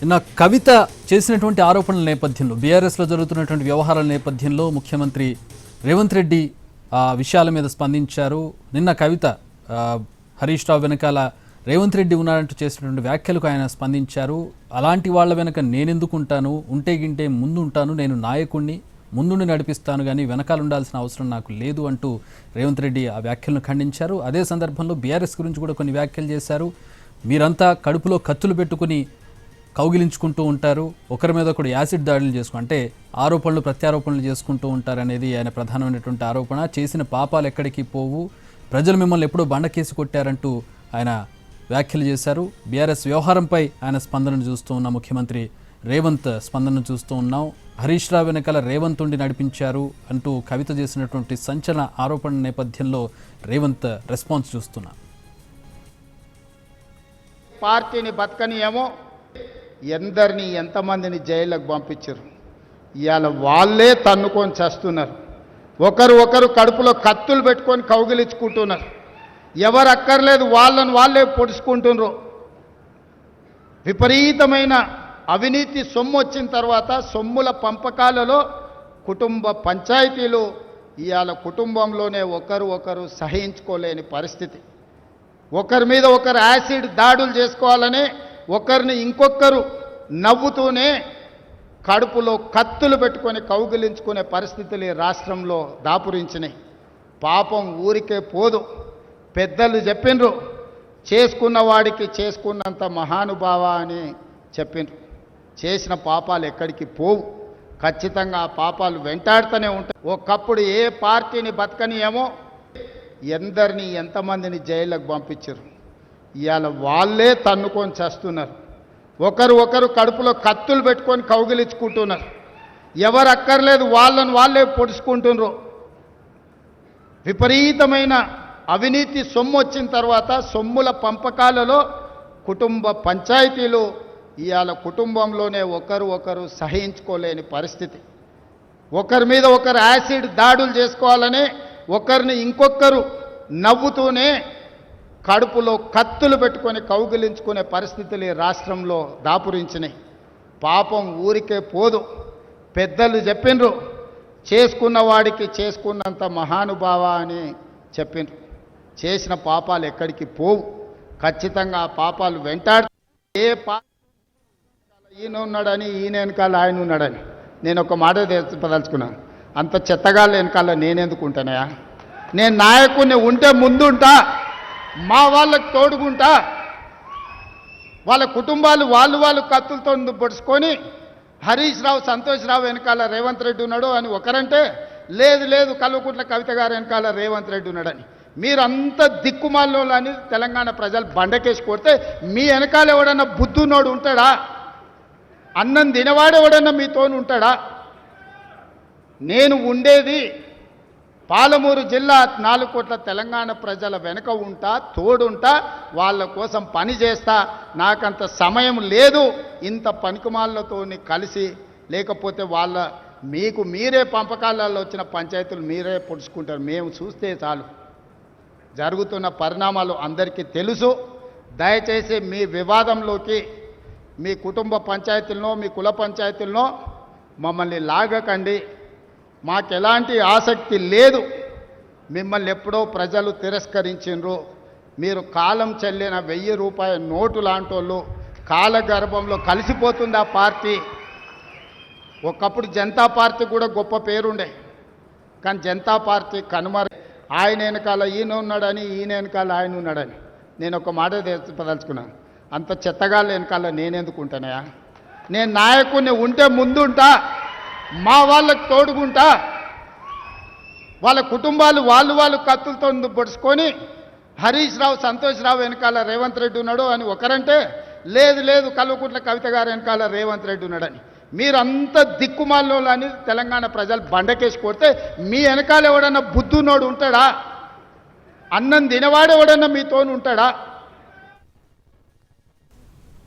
నిన్న కవిత చేసినటువంటి ఆరోపణల నేపథ్యంలో బీఆర్ఎస్లో జరుగుతున్నటువంటి వ్యవహారాల నేపథ్యంలో ముఖ్యమంత్రి రేవంత్ రెడ్డి ఆ విషయాల మీద స్పందించారు. నిన్న కవిత హరీష్ రావు వెనకాల రేవంత్ రెడ్డి ఉన్నారంటూ చేసినటువంటి వ్యాఖ్యలకు ఆయన స్పందించారు. అలాంటి వాళ్ళ వెనక నేనెందుకు ఉంటాను, ఉంటే గింటే ముందు ఉంటాను, నేను నాయకుడిని ముందుండి నడిపిస్తాను కానీ వెనకాల ఉండాల్సిన అవసరం నాకు లేదు అంటూ రేవంత్ రెడ్డి ఆ వ్యాఖ్యలను ఖండించారు. అదే సందర్భంలో బీఆర్ఎస్ గురించి కూడా కొన్ని వ్యాఖ్యలు చేశారు. మీరంతా కడుపులో కత్తులు పెట్టుకుని కౌగిలించుకుంటూ ఉంటారు, ఒకరి మీద ఒకరు యాసిడ్ దాడులు అంటే ఆరోపణలు ప్రత్యారోపణలు చేసుకుంటూ ఉంటారనేది ఆయన ప్రధానమైనటువంటి ఆరోపణ. చేసిన పాపాలు ఎక్కడికి పోవు, ప్రజలు మిమ్మల్ని ఎప్పుడో బండకేసి కొట్టారంటూ ఆయన వ్యాఖ్యలు చేశారు. బీఆర్ఎస్ వ్యవహారంపై ఆయన స్పందనను చూస్తూ ఉన్న ముఖ్యమంత్రి రేవంత్ స్పందనను చూస్తూ ఉన్నాం. హరీష్ రావు వెనకాల రేవంత్ ఉండి నడిపించారు అంటూ కవిత చేసినటువంటి సంచలన ఆరోపణ నేపథ్యంలో రేవంత్ రెస్పాన్స్ చూస్తున్నా. పార్టీని బతకనియేమో ఎందరిని ఎంతమందిని జైళ్ళకు పంపించారు. ఇవాళ వాళ్ళే తన్నుకొని చేస్తున్నారు. ఒకరు కడుపులో కత్తులు పెట్టుకొని కౌగిలించుకుంటున్నారు. ఎవరు అక్కర్లేదు వాళ్ళని వాళ్ళే పొడుచుకుంటున్నారు. విపరీతమైన అవినీతి సొమ్ము వచ్చిన తర్వాత సొమ్ముల పంపకాలలో కుటుంబ పంచాయతీలు ఇవాళ కుటుంబంలోనే ఒకరు సహించుకోలేని పరిస్థితి. ఒకరి మీద ఒకరు యాసిడ్ దాడులు చేసుకోవాలని ఒకరిని ఇంకొకరు నవ్వుతూనే కడుపులో కత్తులు పెట్టుకొని కౌగిలించుకునే పరిస్థితులు ఈ రాష్ట్రంలో దాపురించినాయి. పాపం ఊరికే పోదు. పెద్దలు చెప్పిండ్రు, చేసుకున్న వాడికి చేసుకున్నంత మహానుభావ అని చెప్పిండ్రు. చేసిన పాపాలు ఎక్కడికి పోవు, ఖచ్చితంగా ఆ పాపాలు వెంటాడుతూనే ఉంటాయి. ఒకప్పుడు ఏ పార్టీని బతకనియేమో ఎందరిని ఎంతమందిని జైళ్ళకు పంపించారు. ఇవాళ వాళ్ళే తన్నుకొని చేస్తున్నారు. ఒకరు కడుపులో కత్తులు పెట్టుకొని కౌగిలించుకుంటున్నారు. ఎవరు అక్కర్లేదు వాళ్ళని వాళ్ళే పొడుచుకుంటున్నారు. విపరీతమైన అవినీతి సొమ్ము వచ్చిన తర్వాత సొమ్ముల పంపకాలలో కుటుంబ పంచాయతీలు ఇవాళ కుటుంబంలోనే ఒకరు సహించుకోలేని పరిస్థితి. ఒకరి మీద ఒకరు యాసిడ్ దాడులు చేసుకోవాలని ఒకరిని ఇంకొకరు నవ్వుతూనే కడుపులో కత్తులు పెట్టుకొని కౌగిలించుకునే పరిస్థితులు ఈ రాష్ట్రంలో దాపురించినాయి. పాపం ఊరికే పోదు. పెద్దలు చెప్పిండ్రు, చేసుకున్న వాడికి చేసుకున్నంత మహానుభావ అని చెప్పిండ్రు. చేసిన పాపాలు ఎక్కడికి పోవు, ఖచ్చితంగా ఆ పాపాలు వెంటాడు. ఏ ఈయన ఉన్నాడని ఈయన వెనకాల ఆయన ఉన్నాడని నేను ఒక మాట చెప్పదలుచుకున్నాను. అంత చెత్తగాళ్ళ వెనకాల నేనెందుకు ఉంటానయా? నేను నాయకుడిని ఉంటే ముందుంటా, మా వాళ్ళకు తోడుకుంటా. వాళ్ళ కుటుంబాలు వాళ్ళు కత్తులతో పొడుచుకొని హరీష్ రావు సంతోష్ రావు వెనకాల రేవంత్ రెడ్డి ఉన్నాడు అని ఒకరంటే, లేదు కల్వకుంట్ల కవిత గారు వెనకాల రేవంత్ రెడ్డి ఉన్నాడని. మీరంతా దిక్కుమాల్లో అని తెలంగాణ ప్రజలు బండకేసి కొడితే మీ వెనకాల ఎవడన్నా బుద్ధున్నోడు ఉంటాడా? అన్నం తినవాడు ఎవడన్నా మీతోని ఉంటాడా? నేను ఉండేది పాలమూరు జిల్లా 4 కోట్ల తెలంగాణ ప్రజల వెనుక ఉంటా, తోడుంటా, వాళ్ళ కోసం పని చేస్తా. నాకంత సమయం లేదు ఇంత పనికిమాలతోని కలిసి, లేకపోతే వాళ్ళ మీకు మీరే పంపకాలలో వచ్చిన పంచాయతీలు మీరే పొడుచుకుంటారు. మేము చూస్తే చాలు. జరుగుతున్న పరిణామాలు అందరికీ తెలుసు. దయచేసి మీ వివాదంలోకి మీ కుటుంబ పంచాయతీలను మీ కుల పంచాయతీలను మమ్మల్ని లాగకండి. మాకెలాంటి ఆసక్తి లేదు. మిమ్మల్ని ఎప్పుడో ప్రజలు తిరస్కరించిండ్రు. మీరు కాలం చెల్లిన 1000 రూపాయల నోటు లాంటి వాళ్ళు. కాలగర్భంలో కలిసిపోతుంది ఆ పార్టీ. ఒకప్పుడు జనతా పార్టీ కూడా గొప్ప పేరుండే, కానీ జనతా పార్టీ కనుమరు. ఆయన వెనకాల ఈయన ఉన్నాడని ఈయన వెనకాల ఆయన ఉన్నాడని నేను ఒక మాట చెప్పదలుచుకున్నాను. అంత చెత్తగాళ్ళ వెనకాల నేనెందుకు ఉంటానయా? నేను నాయకుడిని ఉంటే ముందుంటా, మా వాళ్ళకు తోడుకుంటా. వాళ్ళ కుటుంబాలు వాళ్ళు కత్తులతో పొడుచుకొని హరీష్ రావు సంతోష్ రావు వెనకాల రేవంత్ రెడ్డి ఉన్నాడు అని ఒకరంటే, లేదు కల్వకుంట్ల కవిత గారు వెనకాల రేవంత్ రెడ్డి ఉన్నాడని. మీరంతా దిక్కుమాల్లో అని తెలంగాణ ప్రజలు బండకేసి కొడితే మీ వెనకాల ఎవడన్నా బుద్ధున్నోడు ఉంటాడా? అన్నం తినవాడు ఎవడన్నా మీతోని ఉంటాడా?